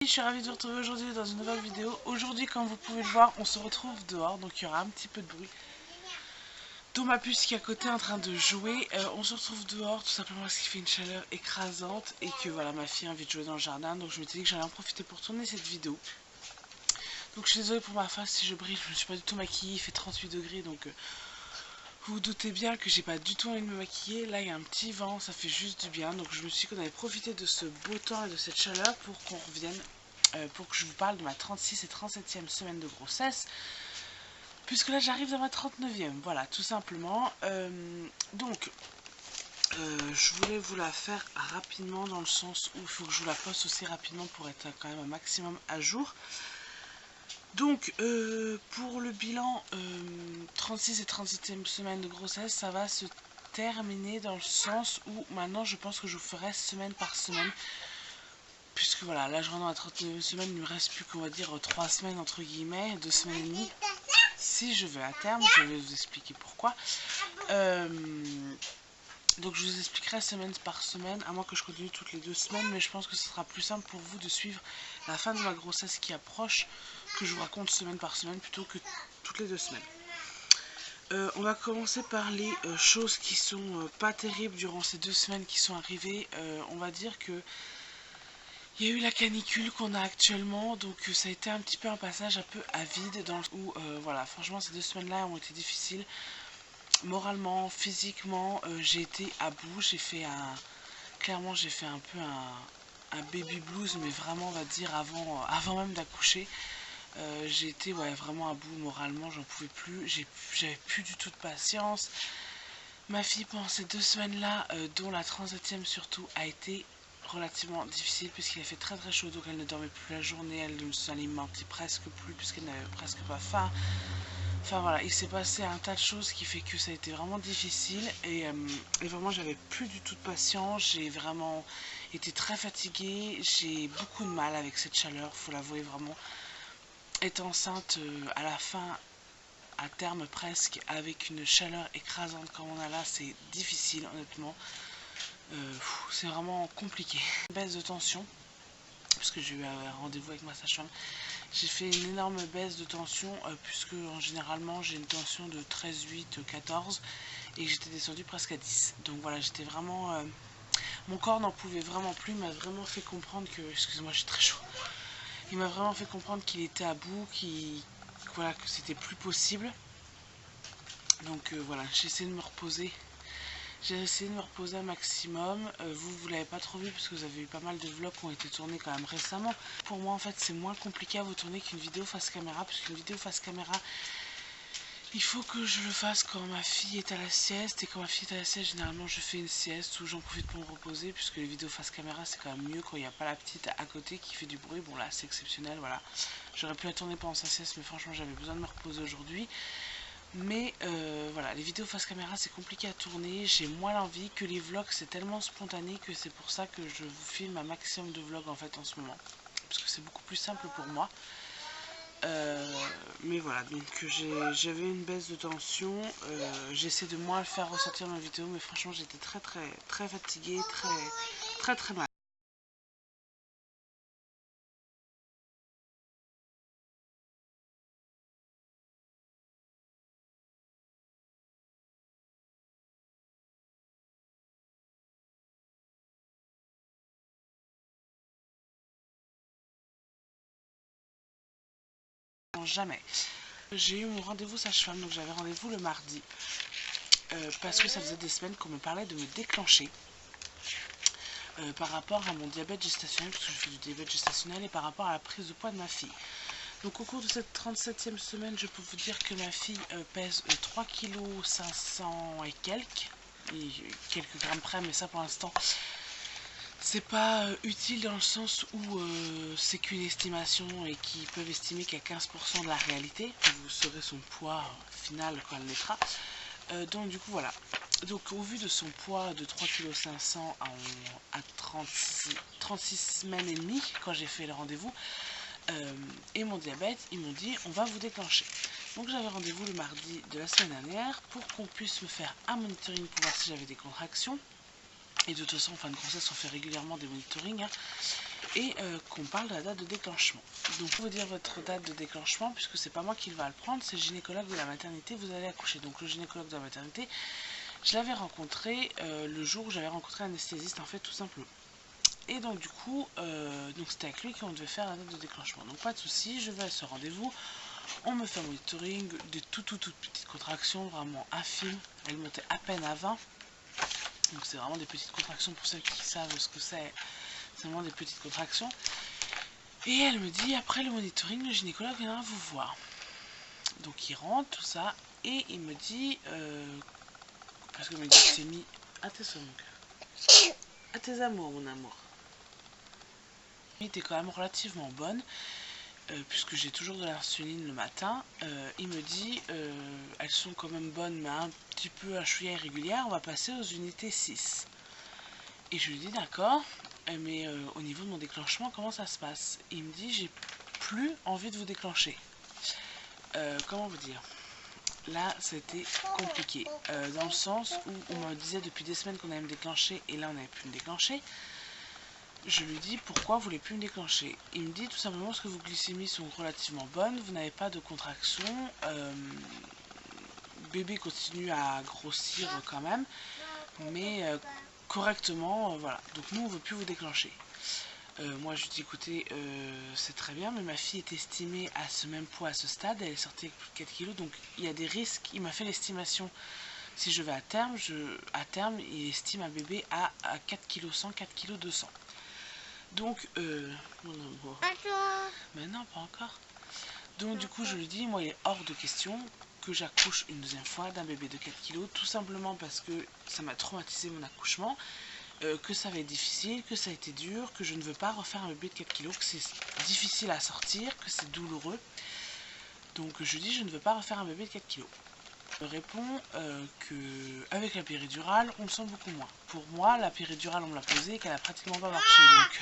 Je suis ravie de vous retrouver aujourd'hui dans une nouvelle vidéo. Aujourd'hui, comme vous pouvez le voir, on se retrouve dehors, donc il y aura un petit peu de bruit. Dont ma puce qui est à côté en train de jouer. On se retrouve dehors tout simplement parce qu'il fait une chaleur écrasante et que voilà, ma fille a envie de jouer dans le jardin, donc je me suis dit que j'allais en profiter pour tourner cette vidéo. Donc je suis désolée pour ma face si je brille, je ne suis pas du tout maquillée, il fait 38 degrés, donc vous vous doutez bien que j'ai pas du tout envie de me maquiller. Là il y a un petit vent, ça fait juste du bien, donc je me suis dit qu'on allait profiter de ce beau temps et de cette chaleur pour qu'on revienne. Pour que je vous parle de ma 36 et 37e semaine de grossesse, puisque là j'arrive dans ma 39e, voilà, tout simplement. Je voulais vous la faire rapidement dans le sens où il faut que je vous la poste aussi rapidement pour être quand même un maximum à jour. Donc, pour le bilan 36 et 37e semaine de grossesse, ça va se terminer dans le sens où maintenant je pense que je vous ferai semaine par semaine. Puisque voilà, là je rentre dans la 39e semaine, il ne me reste plus qu'on va dire 3 semaines entre guillemets, 2 semaines et demie. Si je veux à terme, je vais vous expliquer pourquoi. Donc je vous expliquerai semaine par semaine, à moins que je continue toutes les 2 semaines, mais je pense que ce sera plus simple pour vous de suivre la fin de ma grossesse qui approche, que je vous raconte semaine par semaine plutôt que toutes les 2 semaines. On va commencer par les choses qui sont pas terribles durant ces 2 semaines qui sont arrivées. On va dire que il y a eu la canicule qu'on a actuellement, donc ça a été un petit peu un passage un peu à vide, dans le où voilà, franchement ces 2 semaines-là ont été difficiles. Moralement, physiquement, j'ai été à bout, clairement j'ai fait un peu un baby blues, mais vraiment on va dire avant même d'accoucher. J'ai été vraiment à bout moralement, j'en pouvais plus, j'avais plus du tout de patience. Ma fille pendant ces 2 semaines-là, dont la 37e surtout, a été relativement difficile puisqu'il a fait très très chaud, donc elle ne dormait plus la journée, elle ne s'alimentait presque plus puisqu'elle n'avait presque pas faim. Enfin voilà, il s'est passé un tas de choses qui fait que ça a été vraiment difficile et vraiment j'avais plus du tout de patience, j'ai vraiment été très fatiguée, j'ai beaucoup de mal avec cette chaleur, faut l'avouer vraiment. Être enceinte à la fin, à terme presque, avec une chaleur écrasante comme on a là, c'est difficile honnêtement. C'est vraiment compliqué. Baisse de tension, parce que j'ai eu un rendez-vous avec ma sage-femme. J'ai fait une énorme baisse de tension, puisque généralement j'ai une tension de 13, 8, 14, et j'étais descendue presque à 10. Donc voilà, j'étais vraiment... mon corps n'en pouvait vraiment plus, il m'a vraiment fait comprendre que... Excusez-moi, je suis très chaud. Il m'a vraiment fait comprendre qu'il était à bout, voilà, que c'était plus possible. Donc voilà, j'ai essayé de me reposer. J'ai essayé de me reposer un maximum. Vous l'avez pas trop vu parce que vous avez eu pas mal de vlogs qui ont été tournés quand même récemment. Pour moi en fait c'est moins compliqué à vous tourner qu'une vidéo face caméra, puisqu'une vidéo face caméra, il faut que je le fasse quand ma fille est à la sieste. Et quand ma fille est à la sieste, généralement je fais une sieste où j'en profite pour me reposer, puisque les vidéos face caméra c'est quand même mieux quand il n'y a pas la petite à côté qui fait du bruit. Bon là c'est exceptionnel, voilà. J'aurais pu la tourner pendant sa sieste, mais franchement j'avais besoin de me reposer aujourd'hui. Mais voilà, les vidéos face caméra c'est compliqué à tourner, j'ai moins l'envie, que les vlogs c'est tellement spontané que c'est pour ça que je vous filme un maximum de vlogs en fait en ce moment. Parce que c'est beaucoup plus simple pour moi. Mais voilà, donc j'avais une baisse de tension, j'essaie de moins le faire ressortir dans la vidéo, mais franchement j'étais très très très fatiguée, très très mal. Jamais. J'ai eu mon rendez-vous sage-femme, donc j'avais rendez-vous le mardi. Parce que ça faisait des semaines qu'on me parlait de me déclencher. Par rapport à mon diabète gestationnel, parce que je fais du diabète gestationnel, et par rapport à la prise de poids de ma fille. Donc au cours de cette 37e semaine, je peux vous dire que ma fille pèse 3,5 kg et quelques grammes près, mais ça pour l'instant c'est pas utile dans le sens où c'est qu'une estimation et qu'ils peuvent estimer qu'à 15% de la réalité, vous saurez son poids final quand elle naîtra. Donc du coup voilà, donc au vu de son poids de 3,5 kg à 36 semaines et demie quand j'ai fait le rendez-vous, et mon diabète, ils m'ont dit on va vous déclencher. Donc j'avais rendez-vous le mardi de la semaine dernière pour qu'on puisse me faire un monitoring pour voir si j'avais des contractions. et de toute façon en fin de grossesse on fait régulièrement des monitorings, hein, et qu'on parle de la date de déclenchement. Donc pour vous dire votre date de déclenchement, puisque c'est pas moi qui va le prendre, c'est le gynécologue de la maternité, vous allez accoucher. Donc le gynécologue de la maternité, je l'avais rencontré le jour où j'avais rencontré l'anesthésiste en fait, tout simplement. Et donc du coup, c'était avec lui qu'on devait faire la date de déclenchement. Donc pas de souci, je vais à ce rendez-vous. On me fait un monitoring, des toutes petites contractions, vraiment infimes. Elles montaient à peine à 20. Donc c'est vraiment des petites contractions pour celles qui savent ce que c'est. C'est vraiment des petites contractions. Et elle me dit, après le monitoring, le gynécologue viendra vous voir. Donc il rentre, tout ça, et il me dit, parce que me dit, t'es mis à tes soins, mon cœur. À tes amours, mon amour. Était quand même relativement bonne, puisque j'ai toujours de l'insuline le matin. Il me dit, elles sont quand même bonnes, mais un petit peu un chouïa irrégulière, on va passer aux unités 6. Et je lui dis, d'accord, mais au niveau de mon déclenchement, comment ça se passe? Il me dit, j'ai plus envie de vous déclencher. Comment vous dire? Là, c'était compliqué, dans le sens où on me disait depuis des semaines qu'on allait me déclencher, et là, on n'avait pu me déclencher. Je lui dis pourquoi vous voulez plus me déclencher. Il me dit tout simplement parce que vos glycémies sont relativement bonnes, vous n'avez pas de contraction, bébé continue à grossir quand même, mais correctement, voilà. Donc nous on veut plus vous déclencher. Moi je lui dis écoutez, c'est très bien, mais ma fille est estimée à ce même poids à ce stade, elle est sortie avec plus de 4 kg, donc il y a des risques. Il m'a fait l'estimation. Si je vais à terme, il estime un bébé à 4 kg 100, 4 kg 200. Donc, mon amour. Mais non, pas encore. Donc, du coup, je lui dis, moi, il est hors de question que j'accouche une deuxième fois d'un bébé de 4 kg, tout simplement parce que ça m'a traumatisé mon accouchement, que ça va être difficile, que ça a été dur, que je ne veux pas refaire un bébé de 4 kg, que c'est difficile à sortir, que c'est douloureux. Donc, je lui dis, je ne veux pas refaire un bébé de 4 kg. Me répond qu'avec la péridurale, on le sent beaucoup moins. Pour moi, la péridurale, on me l'a posée et qu'elle a pratiquement pas marché. Donc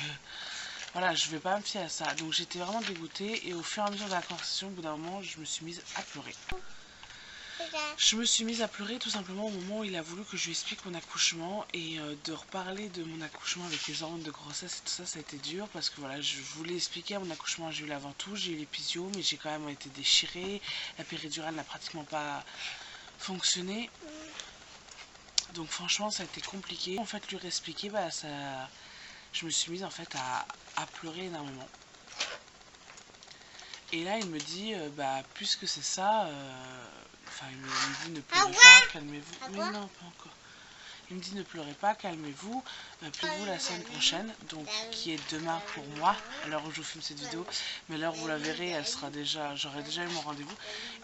voilà, je vais pas me fier à ça. Donc j'étais vraiment dégoûtée et au fur et à mesure de la conversation, au bout d'un moment, je me suis mise à pleurer. Je me suis mise à pleurer tout simplement au moment où il a voulu que je lui explique mon accouchement, et de reparler de mon accouchement avec les hormones de grossesse et tout ça, ça a été dur parce que voilà, je voulais expliquer à mon accouchement, j'ai eu la ventouse, j'ai eu l'épisio, mais j'ai quand même été déchirée, la péridurale n'a pratiquement pas fonctionné. Donc franchement ça a été compliqué. En fait lui réexpliquer, je me suis mise en fait à pleurer énormément. Et là il me dit puisque c'est ça, il me dit ne pleurez pas, calmez-vous. Mais non, pas encore. Il me dit ne pleurez pas, calmez-vous, appelez-vous la semaine prochaine, donc qui est demain pour moi, à l'heure où je vous filme cette vidéo, mais à l'heure où vous la verrez, j'aurai déjà eu mon rendez-vous.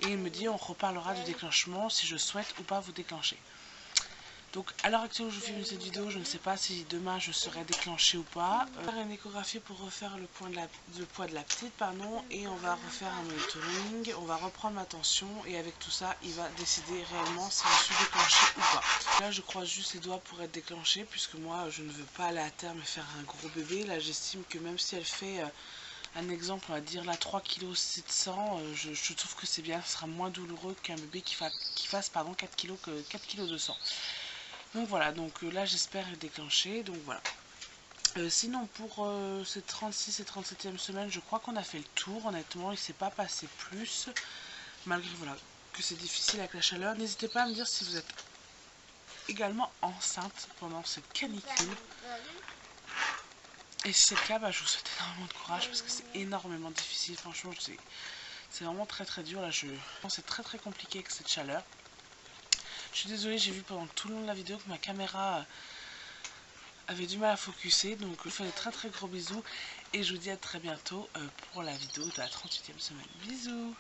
Et il me dit on reparlera du déclenchement si je souhaite ou pas vous déclencher. Donc à l'heure actuelle où je filme cette vidéo, je ne sais pas si demain je serai déclenchée ou pas. On va faire une échographie pour refaire le poids de la petite, et on va refaire un monitoring, on va reprendre ma tension, et avec tout ça, il va décider réellement si je suis déclenchée ou pas. Là, je croise juste les doigts pour être déclenchée, puisque moi, je ne veux pas aller à terme et faire un gros bébé. Là, j'estime que même si elle fait... un exemple, on va dire là 3 kg 700, je trouve que c'est bien, ce sera moins douloureux qu'un bébé qui fasse 4 kg que 4 kg 200. Donc voilà, donc là j'espère être déclenchée, donc voilà. Sinon pour cette 36 et 37e semaine, je crois qu'on a fait le tour, honnêtement, il ne s'est pas passé plus, malgré voilà, que c'est difficile avec la chaleur. N'hésitez pas à me dire si vous êtes également enceinte pendant cette canicule. Et si c'est le cas, je vous souhaite énormément de courage parce que c'est énormément difficile, franchement, c'est vraiment très dur, là c'est très compliqué avec cette chaleur. Je suis désolée, j'ai vu pendant tout le long de la vidéo que ma caméra avait du mal à focuser, donc je vous fais des très gros bisous et je vous dis à très bientôt pour la vidéo de la 38e semaine. Bisous.